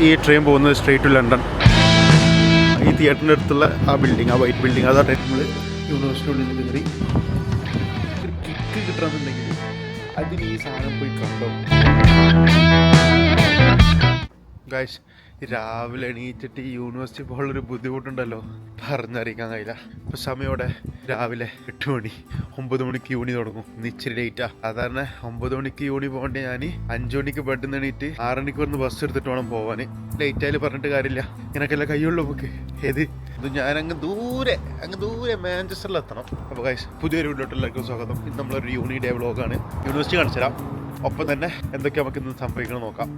ഈ ട്രെയിൻ പോകുന്നത് straight to London. ഈ തിയേറ്ററിൻ്റെ അടുത്തുള്ള ആ ബിൽഡിംഗ്, ആ വൈറ്റ് ബിൽഡിംഗ്, അതാ നമ്മൾ യൂണിവേഴ്സിറ്റിയുള്ളിൽ കയറി കിക്ക് കിട്ടണമെന്നുണ്ടെങ്കിൽ അതിന് ഈ സാധനം പോയി കണ്ടോ. ഗൈസ്, രാവിലെ എണീറ്റിട്ട് ഈ യൂണിവേഴ്സിറ്റി പോലുള്ളൊരു ബുദ്ധിമുട്ടുണ്ടല്ലോ, പറഞ്ഞറിയിക്കാൻ കഴിയില്ല. ഇപ്പോൾ സമയോടെ രാവിലെ 8 മണി, 9 മണിക്ക് യൂണി തുടങ്ങും. ഇന്ന് ഇച്ചിരി ലേറ്റാ. സാധാരണ 9 മണിക്ക് യൂണി പോകേണ്ട ഞാൻ 5 മണിക്ക് ബെഡിൽ നിന്ന് എണീറ്റ് 6 മണിക്ക് വന്ന് ബസ് എടുത്തിട്ട് വേണം പോകാൻ. ലേറ്റായാലും പറഞ്ഞിട്ട് കാര്യമില്ല, ഇങ്ങനെയൊക്കെയല്ല കയ്യുള്ളൂ നമുക്ക്. ഇത് ഞാൻ അങ്ങ് ദൂരെ മാഞ്ചസ്റ്ററിലെത്തണം. അപ്പോൾ ഗൈസ്, പുതിയൊരു വീട്ടിലോട്ടുള്ളവർക്കും സ്വാഗതം. ഇത് നമ്മളൊരു യൂണി ഡേ വ്ളോഗാണ്. യൂണിവേഴ്സിറ്റി കാണിച്ചു തരാം, ഒപ്പം തന്നെ എന്തൊക്കെ നമുക്ക് ഇന്ന് സംഭവിക്കണം നോക്കാം.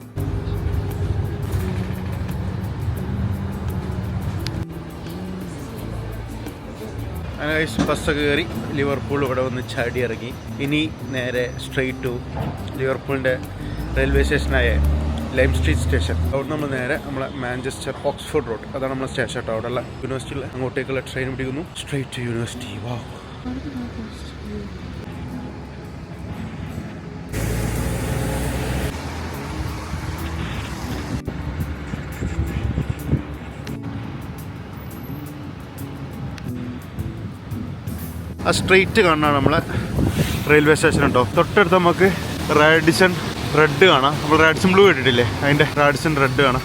അങ്ങനെ ബസ്സൊക്കെ കയറി ലിവർപൂൾ ഇവിടെ വന്ന് ചാടി ഇറങ്ങി. ഇനി നേരെ സ്ട്രെയിറ്റ് ടു ലിവർപൂളിൻ്റെ റെയിൽവേ സ്റ്റേഷനായ ലൈം സ്ട്രീറ്റ് സ്റ്റേഷൻ. അവിടെ നമ്മൾ നേരെ നമ്മളെ മാഞ്ചസ്റ്റർ ഓക്സ്ഫോർഡ് റോഡ്, അതാണ് നമ്മളെ സ്റ്റേഷൻ കേട്ടോ. അവിടെയുള്ള യൂണിവേഴ്സിറ്റിയിൽ അങ്ങോട്ടേക്കുള്ള ട്രെയിൻ പിടിക്കുന്നു, സ്ട്രെയിറ്റ് ടു യൂണിവേഴ്സിറ്റി. വാ, ആ സ്ട്രെയിറ്റ് കാണാനാണ് നമ്മളെ റെയിൽവേ സ്റ്റേഷൻ ഉണ്ടോ. തൊട്ടടുത്ത് നമുക്ക് റാഡിസൺ റെഡ് കാണാം. നമ്മൾ റാഡിസൺ ബ്ലൂ കേട്ടിട്ടില്ലേ, അതിൻ്റെ റാഡിസൺ റെഡ് കാണാം.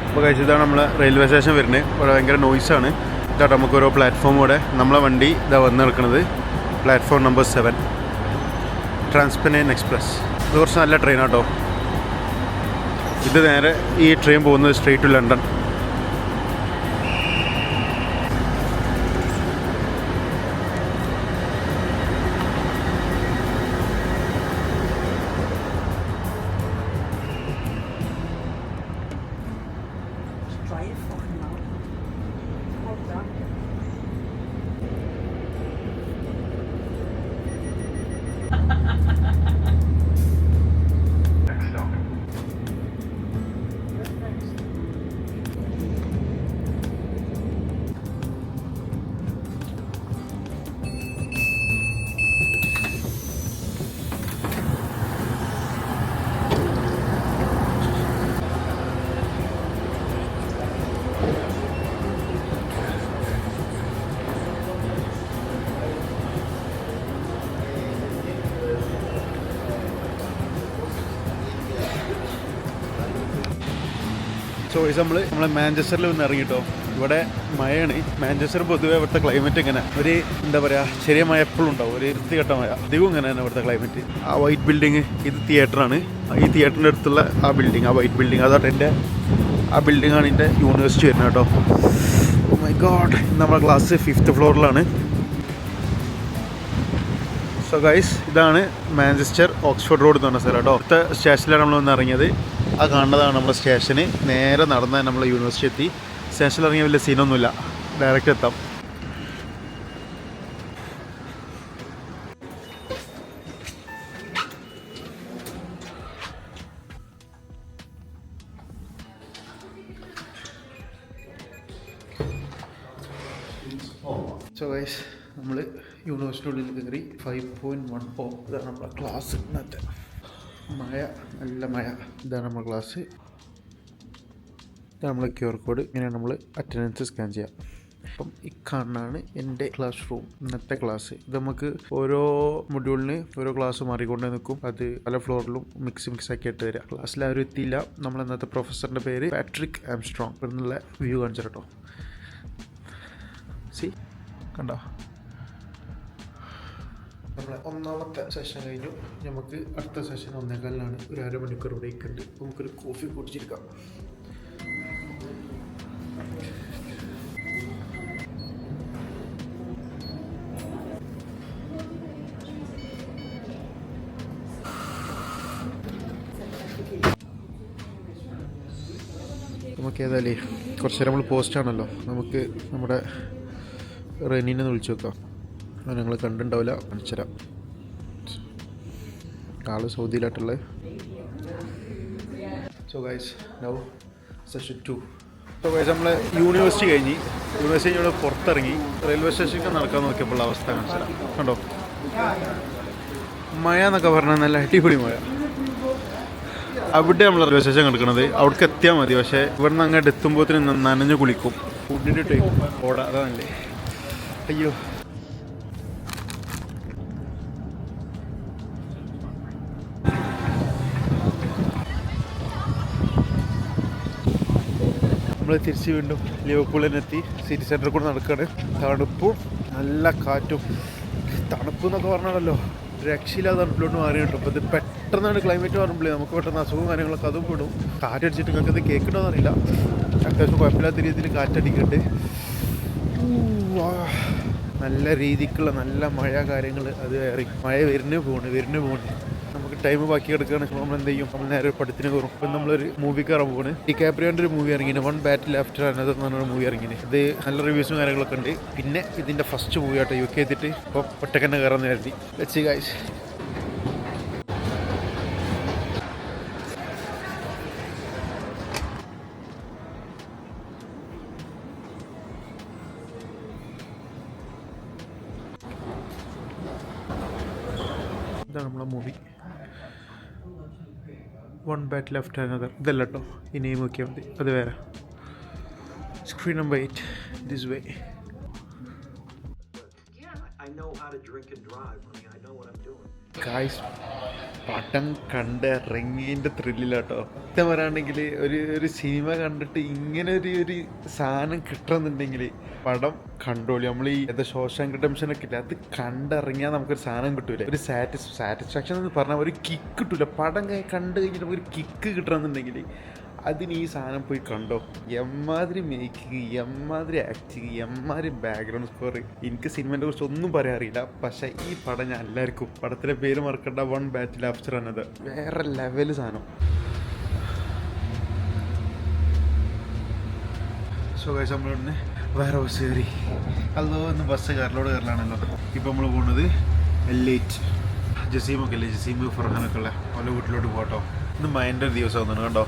അപ്പോൾ കഴിച്ച് ഇതാണ് നമ്മളെ റെയിൽവേ സ്റ്റേഷൻ വരുന്നത്. ഇവിടെ ഭയങ്കര നോയ്സാണ്. ഇതായിട്ട് നമുക്ക് ഓരോ പ്ലാറ്റ്ഫോം കൂടെ നമ്മളെ വണ്ടി ഇതാ വന്ന് നിൽക്കുന്നത് പ്ലാറ്റ്ഫോം നമ്പർ 7 ട്രാൻസ്പെനൈൻ എക്സ്പ്രസ്. ഇത് കുറച്ച് നല്ല ട്രെയിനാട്ടോ. ഇത് നേരെ ഈ ട്രെയിൻ പോകുന്നത് സ്ട്രേറ്റ് ടു ലണ്ടൻ. സോ ഇത് നമ്മളെ മാഞ്ചസ്റ്ററിൽ ഒന്ന് ഇറങ്ങിട്ടോ. ഇവിടെ മഴയാണ്. മാഞ്ചസ്റ്റർ പൊതുവെ ഇവിടുത്തെ ക്ലൈമറ്റ് ഇങ്ങനെ ഒരു എന്താ പറയുക, ചെറിയ മഴ എപ്പോഴും ഉണ്ടാവും, ഒരു വൃത്തികെട്ട മഴ. അധികവും ഇങ്ങനെ തന്നെ ഇവിടുത്തെ ക്ലൈമറ്റ്. ആ വൈറ്റ് ബിൽഡിങ്, ഇത് തിയേറ്ററാണ്. ഈ തിയേറ്ററിൻ്റെ അടുത്തുള്ള ആ ബിൽഡിങ്, ആ വൈറ്റ് ബിൽഡിങ്, അതാണ് എൻ്റെ ആ ബിൽഡിങ്ങാണ് എൻ്റെ യൂണിവേഴ്സിറ്റി വരുന്നത് കേട്ടോ. ഓ മൈ ഗോഡ്, നമ്മളെ ക്ലാസ് 5th ഫ്ലോറിലാണ്. സോ ഗൈസ്, ഇതാണ് മാഞ്ചസ്റ്റർ ഓക്സ്ഫോർഡ് റോഡ് എന്ന് പറഞ്ഞ സ്ഥലം കേട്ടോ. അടുത്ത സ്റ്റേഷനിലാണ് നമ്മളൊന്ന് ഇറങ്ങിയത്. ആ കാണുന്നതാണ് നമ്മുടെ സ്റ്റേഷന്. നേരെ നടന്നാൽ നമ്മൾ യൂണിവേഴ്സിറ്റി എത്തി. സ്റ്റേഷനിൽ ഇറങ്ങിയ വലിയ സീനൊന്നുമില്ല, ഡയറക്റ്റ് എത്താം. സോ ഗൈസ്, നമ്മൾ യൂണിവേഴ്സിറ്റിയുള്ളിൽ കയറി 5.1. ഇതാണ് നമ്മളെ ക്ലാസ്. ഇന്നത്തെ മഴ, നല്ല മഴ. ഇതാണ് നമ്മുടെ ക്ലാസ്. ഇതാണ് നമ്മളെ QR കോഡ്. ഇങ്ങനെയാണ് നമ്മൾ അറ്റൻഡൻസ് സ്കാൻ ചെയ്യാം. അപ്പം ഈ കാണാനാണ് എൻ്റെ ക്ലാസ് റൂം. ഇന്നത്തെ ക്ലാസ് ഇത് നമുക്ക് ഓരോ മൊഡ്യൂളിന് ഓരോ ക്ലാസ് മാറിക്കൊണ്ടേ നിൽക്കും. അത് പല ഫ്ലോറിലും മിക്സ് ആക്കി ഇട്ട് തരാം. ക്ലാസ്സിൽ ആരും എത്തിയില്ല. നമ്മൾ ഇന്നത്തെ പ്രൊഫസറിൻ്റെ പേര് പാട്രിക് ആംസ്ട്രോങ്. എന്നുള്ള വ്യൂ കാണിച്ചു കേട്ടോ. സി കണ്ടോ, നമ്മളെ ഒന്നാമത്തെ സെഷൻ കഴിഞ്ഞു. നമുക്ക് അടുത്ത സെഷൻ 1:15 ഒരു അരമണിക്കൂർ ബ്രേക്ക് ഉണ്ട്. നമുക്കൊരു കോഫി കുടിച്ചിരിക്കാം. നമുക്ക് ഏതായാലും കുറച്ച് നേരം നമ്മൾ പോസ്റ്റാണല്ലോ, നമുക്ക് നമ്മുടെ റെനീനെ വിളിച്ചു നോക്കാം. ഞങ്ങൾ കണ്ടിട്ടുണ്ടാവില്ല, കാണിച്ചുതരാം. ആള് സൗദിയിലായിട്ടുള്ളത്. So guys, now session 2. So guys, നമ്മൾ യൂണിവേഴ്സിറ്റി കഴിഞ്ഞ് ഇവിടെ പുറത്തിറങ്ങി റെയിൽവേ സ്റ്റേഷനിലേക്ക് നടക്കാൻ നോക്കിയപ്പോൾ അവസ്ഥ കാണിച്ചുതരാം. കണ്ടോ, മഴ എന്നൊക്കെ പറഞ്ഞാൽ നല്ല അടിപൊളി മഴ. അവിടെ നമ്മൾ റെയിൽവേ സ്റ്റേഷൻ കിടക്കുന്നത്, അവിടേക്ക് എത്തിയാൽ മതി. പക്ഷേ ഇവിടുന്ന് അങ്ങോട്ട് എത്തുമ്പോഴത്തേന് നനഞ്ഞ് കുളിക്കും. ഫുഡിൻ്റെ ടൈം ഓടാ, അതാണല്ലേ. അയ്യോ, നമ്മൾ തിരിച്ച് വീണ്ടും ലിവർപൂളിനെത്തി. സിറ്റി സെൻറ്ററിൽ കൂടെ നടക്കുകയാണ്. തണുപ്പും നല്ല കാറ്റും. തണുപ്പ് എന്നൊക്കെ പറഞ്ഞാണല്ലോ, രക്ഷയില്ലാതെ തണുപ്പിലോട്ട് മാറി കിട്ടും. അപ്പോൾ ഇത് പെട്ടെന്നാണ് ക്ലൈമറ്റ് മാറുമ്പോഴേ നമുക്ക് പെട്ടെന്ന് അസുഖവും കാര്യങ്ങളൊക്കെ അതും പെടും. കാറ്റടിച്ചിട്ട് നിങ്ങൾക്ക് ഇത് കേൾക്കണമെന്ന് അറിയില്ല. അത്യാവശ്യം കുഴപ്പമില്ലാത്ത രീതിയിൽ കാറ്റടിക്കുന്നുണ്ട്. നല്ല രീതിക്കുള്ള നല്ല മഴ കാര്യങ്ങൾ അത് വേറെ. മഴ വരുന്നു പോണ്. നമുക്ക് ടൈം ബാക്കി കിടക്കുകയാണ്. നമ്മൾ എന്ത് ചെയ്യും, നമ്മൾ നേരെ പടത്തിന് കയറും. ഇപ്പം നമ്മളൊരു മൂവിക്ക് ഇറങ്ങാൻ പോണ്. ഡികാപ്രിയോൻ്റെ ഒരു മൂവി ഇറങ്ങിന്, വൺ ബാറ്റിൽ ആഫ്റ്റർ അനദർ എന്ന് പറഞ്ഞൊരു മൂവി ഇറങ്ങിന്. ഇത് നല്ല റിവ്യൂസും കാര്യങ്ങളൊക്കെ ഉണ്ട്. പിന്നെ ഇതിൻ്റെ ഫസ്റ്റ് മൂവി ആട്ടോ UK എത്തിയിട്ട് ഇപ്പോൾ ഒറ്റക്കന്നെ കയറാമെന്ന് കരുതി. Let's see guys. ഇതാണ് നമ്മളെ മൂവി, വൺ ബാറ്റ് ലെഫ്റ്റ് അനദർ. ഇതല്ല കേട്ടോ, ഈ നെയിം നോക്കിയാൽ മതി, അത് വേറെ. Screen number 8 this way. Guys, പടം കണ്ടിറങ്ങിയതിൻ്റെ ത്രില്ലിലാട്ടോ. സത്യം പറയുകയാണെങ്കിൽ ഒരു സിനിമ കണ്ടിട്ട് ഇങ്ങനെ ഒരു സാധനം കിട്ടണമെന്നുണ്ടെങ്കിൽ പടം കണ്ടോളി. നമ്മൾ ഈ ശോശാങ്ക് റിഡംപ്ഷനൊക്കെ ഇല്ല, അത് കണ്ടിറങ്ങിയാൽ നമുക്കൊരു സാധനം കിട്ടൂല. ഒരു സാറ്റിസ്ഫാക്ഷൻ എന്ന് പറഞ്ഞാൽ ഒരു കിക്ക് കിട്ടൂല. പടം കണ്ടു കഴിഞ്ഞിട്ട് നമുക്കൊരു കിക്ക് കിട്ടണമെന്നുണ്ടെങ്കിൽ അതിന് ഈ സാധനം പോയി കണ്ടോ. എമ്മാതിരി മേക്കിങ്, എമ്മാതിരി ആക്ടിങ്, എമ്മാതിരി ബാക്ക്ഗ്രൗണ്ട് സ്കോർ. എനിക്ക് സിനിമേനെ കുറിച്ച് ഒന്നും പറയാറില്ല, പക്ഷേ ഈ പടം ഞാൻ എല്ലാവർക്കും, പടത്തിലെ പേര് മറക്കണ്ട, വൺ ബാറ്റിൽ ആഫ്റ്റർ അനദർ, വേറെ ലെവൽ സാധനം. സോ ഗൈസ്, നമ്മളിവിടുന്ന് വേറെ ബസ് കയറി. അതോ ഇന്ന് ബസ് കയറലോട് കയറലാണല്ലോ. ഇപ്പോൾ നമ്മൾ പോകുന്നത് L8. ജസീമൊക്കെ അല്ലേ, ജസീമ് ഫർഹാനൊക്കെ ഉള്ള അവൻ്റെ വീട്ടിലോട്ട് പോകട്ടോ. ഇന്ന് മൈൻഡ് ദിവസം ഒന്നാണ് കണ്ടോ.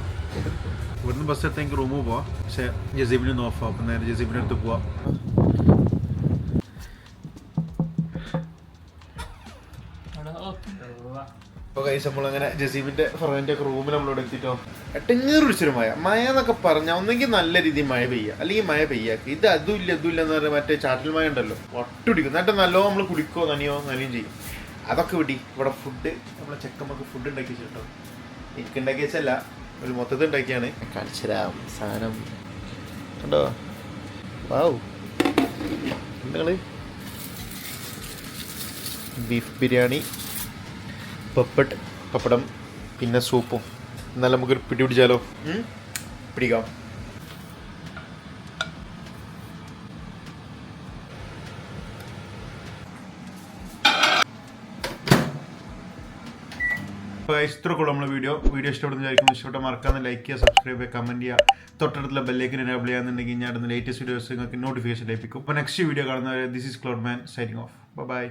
ഇവിടുന്ന് ബസ് എടുത്ത് എനിക്ക് റൂമിൽ പോവാം, പക്ഷേ ജസീബിന് ഒന്ന് ഓഫ് ആവും. അപ്പം നേരെ ജസീബിൻ്റെ അടുത്ത് പോവാം. അപ്പോൾ കൈസ്, നമ്മളങ്ങനെ ജസീബിൻ്റെ ഫർഹാൻ്റെ ഒക്കെ റൂമിൽ നമ്മളിവിടെ എത്തിയിട്ടോ. എട്ടങ്ങേറ് പിടിച്ചൊരു മഴ എന്നൊക്കെ പറഞ്ഞാൽ ഒന്നെങ്കിൽ നല്ല രീതിയിൽ മഴ പെയ്യുക, അല്ലെങ്കിൽ മഴ പെയ്യാക്ക്. ഇത് അതുമില്ല എന്ന് പറഞ്ഞാൽ മറ്റേ ചാറ്റൽ മഴ ഉണ്ടല്ലോ, ഒട്ടുപിടിക്കും. എന്നിട്ട് നല്ലോ നമ്മൾ കുടിക്കോ നനിയും ചെയ്യും. അതൊക്കെ വിടി. ഇവിടെ ഫുഡ് നമ്മളെ ചെക്കമ്മക്ക് ഫുഡ് ഉണ്ടാക്കി വെച്ചിട്ടോ. എനിക്ക് ഉണ്ടാക്കി വെച്ചല്ല, ഒരു മൊത്തത്തിൽ ഉണ്ടാക്കിയാണ്. കാണിച്ചുതരാം സാധനം കണ്ടോ. വാവ്, നിങ്ങൾ ബീഫ് ബിരിയാണി, പപ്പടം, പിന്നെ സൂപ്പും. എന്നാലും നമുക്കൊരു പിടി പിടിച്ചാലോ. പിടിക്കാം. ഇത്രക്കുള്ള നമ്മളെ വീഡിയോ ഇഷ്ടപ്പെടുന്ന വിചാരിക്കുന്നു. ഇഷ്ടപ്പെട്ട മറക്കാതെ ലൈക്ക് ചെയ്യുക, സബ്സ്ക്രൈബ് ചെയ്യുക, കമൻറ്റ് ചെയ്യുക. തൊട്ടടുത്തുള്ള ബെല്ലേക്കിന് എനേബിൾ ചെയ്യാന്നുണ്ടെങ്കിൽ ഞാൻ ലേറ്റസ്റ്റ് വീഡിയോസ് നിങ്ങൾക്ക് നോട്ടിഫിക്കേഷൻ ലഭിക്കും. അപ്പോൾ നെക്സ്റ്റ് വീഡിയോ കാണുന്നവരെ this is Cloud Man signing off. By.